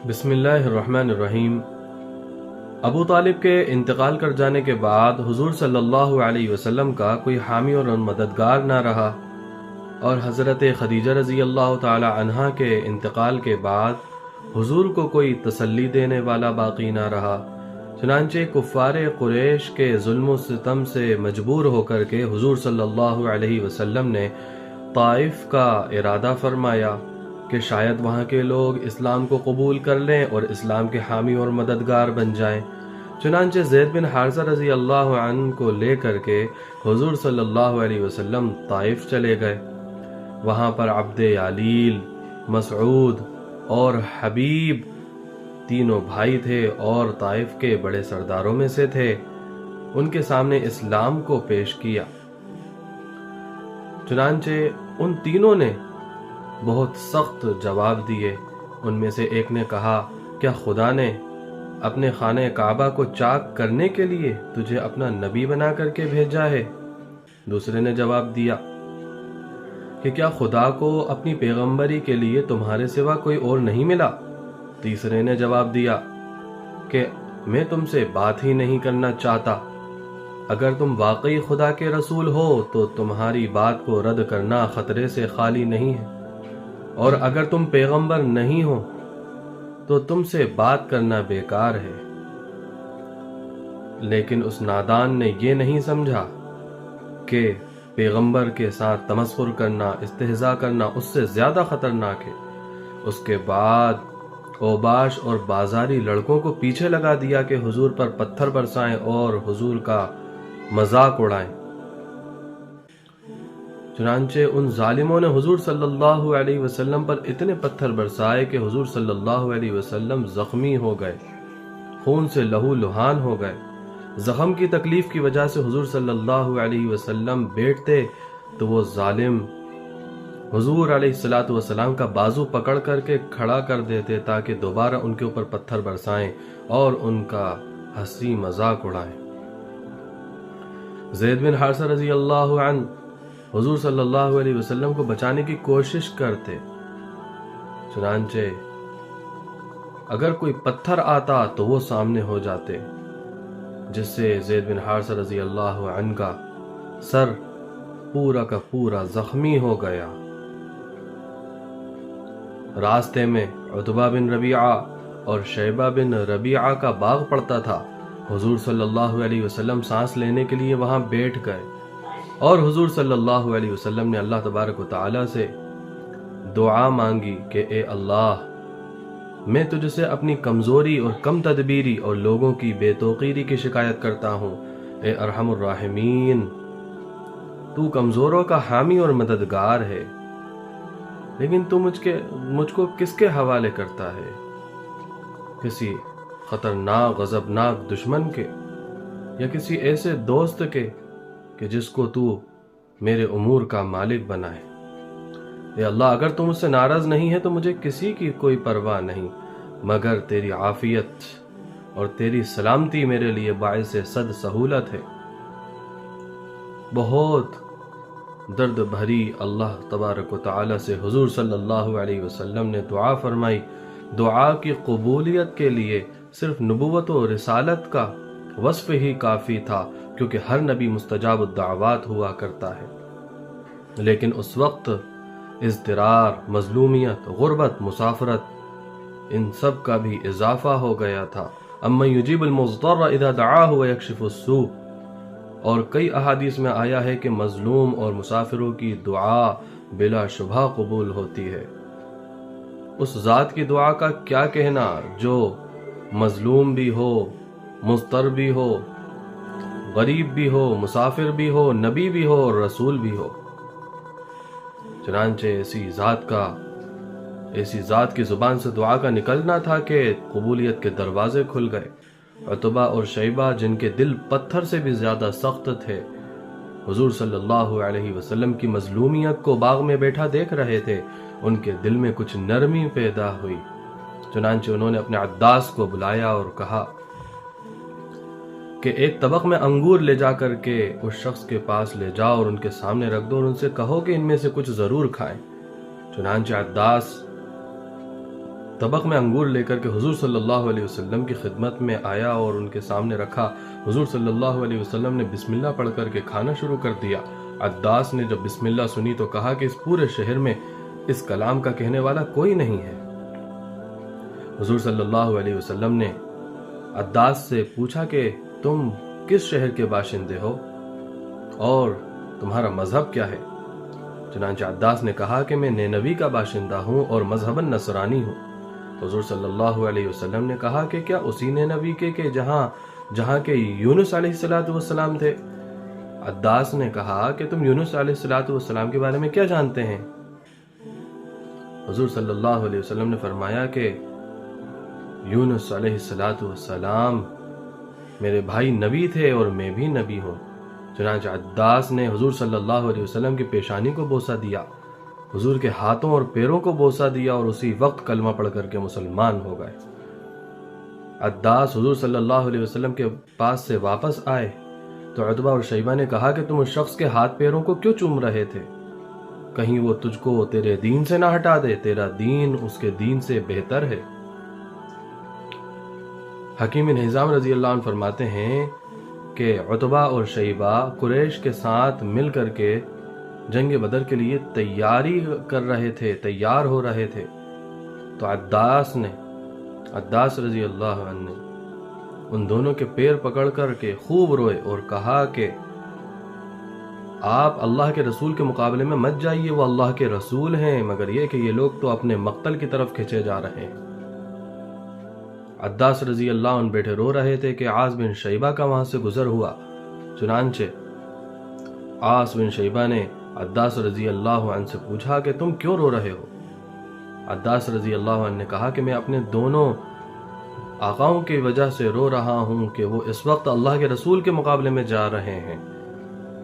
بسم اللہ الرحمن الرحیم۔ ابو طالب کے انتقال کر جانے کے بعد حضور صلی اللہ علیہ وسلم کا کوئی حامی اور مددگار نہ رہا، اور حضرت خدیجہ رضی اللہ تعالی عنہا کے انتقال کے بعد حضور کو کوئی تسلی دینے والا باقی نہ رہا۔ چنانچہ کفار قریش کے ظلم و ستم سے مجبور ہو کر کے حضور صلی اللہ علیہ وسلم نے طائف کا ارادہ فرمایا کہ شاید وہاں کے لوگ اسلام کو قبول کر لیں اور اسلام کے حامی اور مددگار بن جائیں۔ چنانچہ زید بن حارثہ رضی اللہ عنہ کو لے کر کے حضور صلی اللہ علیہ وسلم طائف چلے گئے۔ وہاں پر عبد یالیل، مسعود اور حبیب تینوں بھائی تھے اور طائف کے بڑے سرداروں میں سے تھے۔ ان کے سامنے اسلام کو پیش کیا۔ چنانچہ ان تینوں نے بہت سخت جواب دیے۔ ان میں سے ایک نے کہا، کیا خدا نے اپنے خانہ کعبہ کو چاک کرنے کے لیے تجھے اپنا نبی بنا کر کے بھیجا ہے؟ دوسرے نے جواب دیا کہ کیا خدا کو اپنی پیغمبری کے لیے تمہارے سوا کوئی اور نہیں ملا؟ تیسرے نے جواب دیا کہ میں تم سے بات ہی نہیں کرنا چاہتا۔ اگر تم واقعی خدا کے رسول ہو تو تمہاری بات کو رد کرنا خطرے سے خالی نہیں ہے، اور اگر تم پیغمبر نہیں ہو تو تم سے بات کرنا بیکار ہے۔ لیکن اس نادان نے یہ نہیں سمجھا کہ پیغمبر کے ساتھ تمسخر کرنا، استہزاء کرنا اس سے زیادہ خطرناک ہے۔ اس کے بعد اوباش اور بازاری لڑکوں کو پیچھے لگا دیا کہ حضور پر پتھر برسائیں اور حضور کا مذاق اڑائیں۔ چنانچہ ان ظالموں نے حضور صلی اللہ علیہ وسلم پر اتنے پتھر برسائے کہ حضور صلی اللہ علیہ وسلم زخمی ہو گئے، خون سے لہو لہان ہو گئے۔ زخم کی تکلیف کی وجہ سے حضور صلی اللہ علیہ وسلم بیٹھتے تو وہ ظالم حضور علیہ السلام کا بازو پکڑ کر کے کھڑا کر دیتے تاکہ دوبارہ ان کے اوپر پتھر برسائیں اور ان کا ہنسی مذاق اڑائیں۔ زید بن حارثہ رضی اللہ عنہ حضور صلی اللہ علیہ وسلم کو بچانے کی کوشش کرتے، چنانچہ اگر کوئی پتھر آتا تو وہ سامنے ہو جاتے، جس سے زید بن حارثہ رضی اللہ عنہ کا سر پورا کا پورا زخمی ہو گیا۔ راستے میں عتبہ بن ربیعہ اور شیبہ بن ربیعہ کا باغ پڑتا تھا۔ حضور صلی اللہ علیہ وسلم سانس لینے کے لیے وہاں بیٹھ گئے، اور حضور صلی اللہ علیہ وسلم نے اللہ تبارک و تعالی سے دعا مانگی کہ اے اللہ، میں تجھ سے اپنی کمزوری اور کم تدبیری اور لوگوں کی بے توقیری کی شکایت کرتا ہوں۔ اے ارحم الراحمین، تو کمزوروں کا حامی اور مددگار ہے، لیکن تو مجھ کو کس کے حوالے کرتا ہے؟ کسی خطرناک غضبناک دشمن کے، یا کسی ایسے دوست کے کہ جس کو تو میرے امور کا مالک بنائے؟ اے اللہ، اگر تم مجھ سے ناراض نہیں ہے تو مجھے کسی کی کوئی پرواہ نہیں، مگر تیری عافیت اور تیری سلامتی میرے لیے باعث صد سہولت ہے۔ بہت درد بھری اللہ تبارک و تعالی سے حضور صلی اللہ علیہ وسلم نے دعا فرمائی۔ دعا کی قبولیت کے لیے صرف نبوت و رسالت کا وصف ہی کافی تھا، کیونکہ ہر نبی مستجاب الدعوات ہوا کرتا ہے، لیکن اس وقت اضطرار، مظلومیت، غربت، مسافرت، ان سب کا بھی اضافہ ہو گیا تھا۔ اَمَّن يُجِيبُ الْمُضْطَرَّ إِذَا دَعَاهُ وَيَكْشِفُ السُّوءَ، اور کئی احادیث میں آیا ہے کہ مظلوم اور مسافروں کی دعا بلا شبہ قبول ہوتی ہے۔ اس ذات کی دعا کا کیا کہنا جو مظلوم بھی ہو، مضطر بھی ہو، غریب بھی ہو، مسافر بھی ہو، نبی بھی ہو اور رسول بھی ہو۔ چنانچہ ایسی ذات کی زبان سے دعا کا نکلنا تھا کہ قبولیت کے دروازے کھل گئے۔ عتبہ اور شیبہ، جن کے دل پتھر سے بھی زیادہ سخت تھے، حضور صلی اللہ علیہ وسلم کی مظلومیت کو باغ میں بیٹھا دیکھ رہے تھے۔ ان کے دل میں کچھ نرمی پیدا ہوئی، چنانچہ انہوں نے اپنے عداس کو بلایا اور کہا کہ ایک طبق میں انگور لے جا کر کے اس شخص کے پاس لے جاؤ اور ان کے سامنے رکھ دو، اور ان سے کہو کہ ان میں سے کچھ ضرور کھائیں۔ چنانچہ عداس طبق میں انگور لے کر کے حضور صلی اللہ علیہ وسلم کی خدمت میں آیا اور ان کے سامنے رکھا۔ حضور صلی اللہ علیہ وسلم نے بسم اللہ پڑھ کر کے کھانا شروع کر دیا۔ عداس نے جب بسم اللہ سنی تو کہا کہ اس پورے شہر میں اس کلام کا کہنے والا کوئی نہیں ہے۔ حضور صلی اللہ علیہ وسلم نے عداس سے پوچھا کہ تم کس شہر کے باشندے ہو اور تمہارا مذہب کیا ہے؟ چنانچہ عداس نے کہا کہ میں نینوی کا باشندہ ہوں اور مذہباً نصرانی ہوں۔ حضور صلی اللہ علیہ وسلم نے کہا کہ کیا اسی نینوی کے جہاں کے یونس علیہ السلام تھے؟ عداس نے کہا کہ تم یونس علیہ السلام کے بارے میں کیا جانتے ہیں؟ حضور صلی اللہ علیہ وسلم نے فرمایا کہ یونس علیہ السلام میرے بھائی نبی تھے اور میں بھی نبی ہوں۔ چنانچہ عداس نے حضور صلی اللہ علیہ وسلم کی پیشانی کو بوسہ دیا، حضور کے ہاتھوں اور پیروں کو بوسہ دیا اور اسی وقت کلمہ پڑھ کر کے مسلمان ہو گئے۔ عداس حضور صلی اللہ علیہ وسلم کے پاس سے واپس آئے تو عتبہ اور شیبہ نے کہا کہ تم اس شخص کے ہاتھ پیروں کو کیوں چوم رہے تھے؟ کہیں وہ تجھ کو تیرے دین سے نہ ہٹا دے، تیرا دین اس کے دین سے بہتر ہے۔ حکیم بن حزام رضی اللہ عنہ فرماتے ہیں کہ عتبہ اور شیبہ قریش کے ساتھ مل کر کے جنگ بدر کے لیے تیاری کر رہے تھے، تیار ہو رہے تھے، تو عداس رضی اللہ عنہ نے ان دونوں کے پیر پکڑ کر کے خوب روئے اور کہا کہ آپ اللہ کے رسول کے مقابلے میں مت جائیے، وہ اللہ کے رسول ہیں، مگر یہ کہ یہ لوگ تو اپنے مقتل کی طرف کھینچے جا رہے ہیں۔ عداس رضی اللہ عنہ بیٹھے رو رہے تھے کہ عاص بن شیبہ کا وہاں سے گزر ہوا۔ چنانچہ عاص بن شیبہ نے عداس رضی اللہ عنہ سے پوچھا کہ تم کیوں رو رہے ہو؟ عداس رضی اللہ عنہ نے کہا کہ میں اپنے دونوں آقاؤں کی وجہ سے رو رہا ہوں کہ وہ اس وقت اللہ کے رسول کے مقابلے میں جا رہے ہیں۔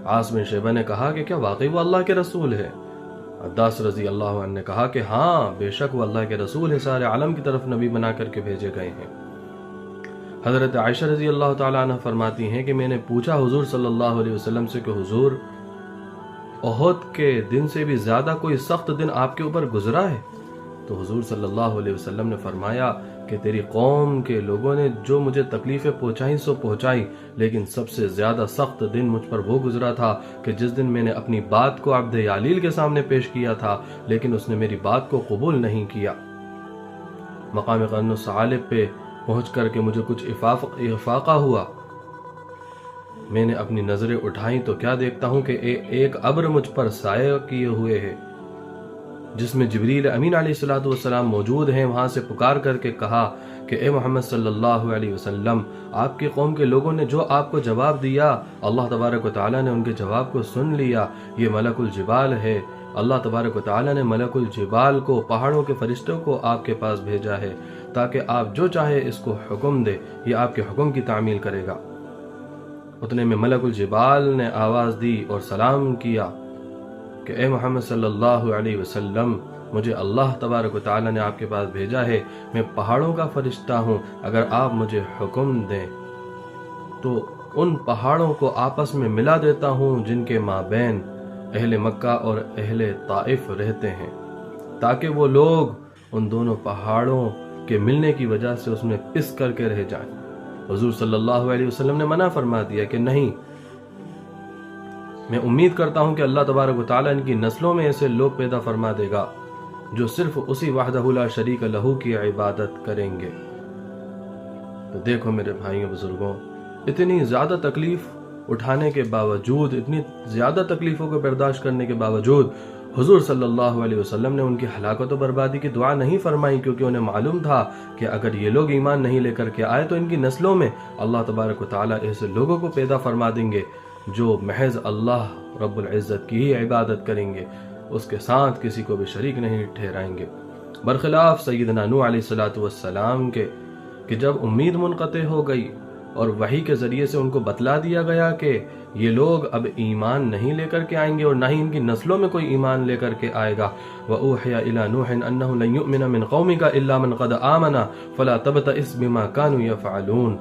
عاص بن شیبہ نے کہا کہ کیا واقعی وہ اللہ کے رسول ہے؟ عداس رضی اللہ عنہ نے کہا کہ ہاں، بے شک وہ اللہ کے رسول ہے، سارے عالم کی طرف نبی بنا کر کے بھیجے گئے ہیں۔ حضرت عائشہ رضی اللہ تعالیٰ عنہ فرماتی ہیں کہ میں نے پوچھا حضور صلی اللہ علیہ وسلم سے کہ حضور، احد کے دن سے بھی زیادہ کوئی سخت دن آپ کے اوپر گزرا ہے؟ تو حضور صلی اللہ علیہ وسلم نے فرمایا کہ تیری قوم کے لوگوں نے جو مجھے تکلیفیں پہنچائیں سو پہنچائیں، لیکن سب سے زیادہ سخت دن مجھ پر وہ گزرا تھا کہ جس دن میں نے اپنی بات کو عبد یالیل کے سامنے پیش کیا تھا، لیکن اس نے میری بات کو قبول نہیں کیا۔ مقام قرن الثعالب پہ پہنچ کر کے مجھے کچھ افاقہ ہوا، میں نے اپنی نظریں اٹھائیں تو کیا دیکھتا ہوں کہ ایک ابر مجھ پر سایہ کیے ہوئے ہے، جس میں جبریل امین علیہ السلام موجود ہیں۔ وہاں سے پکار کر کے کہا کہ اے محمد صلی اللہ علیہ وسلم، آپ کی قوم کے لوگوں نے جو آپ کو جواب دیا، اللہ تبارک و تعالیٰ نے ان کے جواب کو سن لیا، یہ ملک الجبال ہے۔ اللہ تبارک و تعالیٰ نے ملک الجبال کو، پہاڑوں کے فرشتوں کو آپ کے پاس بھیجا ہے تاکہ آپ جو چاہے اس کو حکم دے، یہ آپ کے حکم کی تعمیل کرے گا۔ اتنے میں ملک الجبال نے آواز دی اور سلام کیا کہ اے محمد صلی اللہ علیہ وسلم، مجھے اللہ تبارک و تعالیٰ نے آپ کے پاس بھیجا ہے، میں پہاڑوں کا فرشتہ ہوں، اگر آپ مجھے حکم دیں تو ان پہاڑوں کو آپس میں ملا دیتا ہوں جن کے مابین اہل مکہ اور اہل طائف رہتے ہیں، تاکہ وہ لوگ ان دونوں پہاڑوں کے ملنے کی وجہ سے اس میں پس کر کے رہ جائیں۔ حضور صلی اللہ علیہ وسلم نے منع فرما دیا کہ نہیں، میں امید کرتا ہوں کہ اللہ تبارک و تعالیٰ ان کی نسلوں میں ایسے لوگ پیدا فرما دے گا جو صرف اسی وحدہ لا شریک لہو کی عبادت کریں گے۔ تو دیکھو میرے بھائیوں بزرگوں، اتنی زیادہ تکلیف اٹھانے کے باوجود، اتنی زیادہ تکلیفوں کو برداشت کرنے کے باوجود حضور صلی اللہ علیہ وسلم نے ان کی ہلاکت و بربادی کی دعا نہیں فرمائی، کیونکہ انہیں معلوم تھا کہ اگر یہ لوگ ایمان نہیں لے کر کے آئے تو ان کی نسلوں میں اللہ تبارک و تعالیٰ ایسے لوگوں کو پیدا فرما دیں گے جو محض اللہ رب العزت کی ہی عبادت کریں گے، اس کے ساتھ کسی کو بھی شریک نہیں ٹھہرائیں گے، برخلاف سیدنا نوح علیہ السلام کے کہ جب امید منقطع ہو گئی اور وحی کے ذریعے سے ان کو بتلا دیا گیا کہ یہ لوگ اب ایمان نہیں لے کر کے آئیں گے اور نہ ہی ان کی نسلوں میں کوئی ایمان لے کر کے آئے گا۔ وَأُوحِيَ إِلَى نُوحٍ أَنَّهُ لَن يُؤْمِنَ مِنْ قَوْمِكَ إِلَّا مَنْ قَدْ آمَنَ فَلَا تَبْتَئِسْ بِمَا كَانُوا يَفْعَلُونَ۔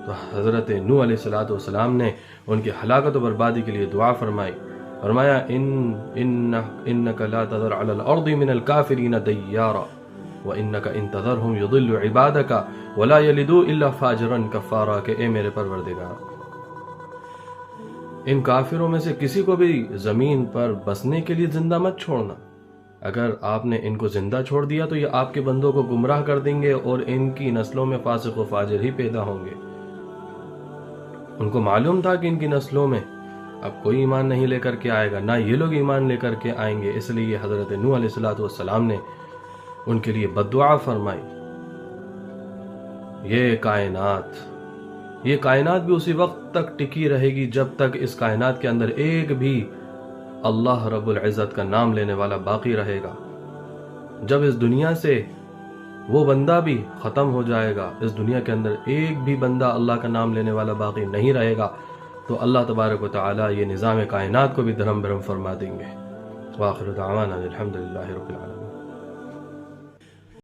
تو حضرت نوح علیہ السلام نے ان کی ہلاکت و بربادی کے لیے دعا فرمایا، انک لا تذر علی الارض من الکافرین دیارا۔ وَإِنَّكَ إِن تَذَرْهُمْ يُضِلُّ عِبَادَكَ وَلَا يَلِدُوا إِلَّا فَاجِرًا كَفَّارًا کہ اے میرے پروردگار، ان کافروں میں سے کسی کو بھی زمین پر بسنے کے لیے زندہ مت چھوڑنا۔ اگر آپ نے ان کو زندہ چھوڑ دیا تو یہ آپ کے بندوں کو گمراہ کر دیں گے اور ان کی نسلوں میں فاسق و فاجر ہی پیدا ہوں گے۔ ان کو معلوم تھا کہ ان کی نسلوں میں اب کوئی ایمان نہیں لے کر کے آئے گا، نہ یہ لوگ ایمان لے کر کے آئیں گے، اس لیے حضرت نوح علیہ السلام نے ان کے لیے بد دعا فرمائی۔ یہ کائنات بھی اسی وقت تک ٹکی رہے گی جب تک اس کائنات کے اندر ایک بھی اللہ رب العزت کا نام لینے والا باقی رہے گا۔ جب اس دنیا سے وہ بندہ بھی ختم ہو جائے گا، اس دنیا کے اندر ایک بھی بندہ اللہ کا نام لینے والا باقی نہیں رہے گا، تو اللہ تبارک و تعالی یہ نظام کائنات کو بھی دھرم برہم فرما دیں گے۔ وآخر دعوانا الحمدللہ رب العالمین۔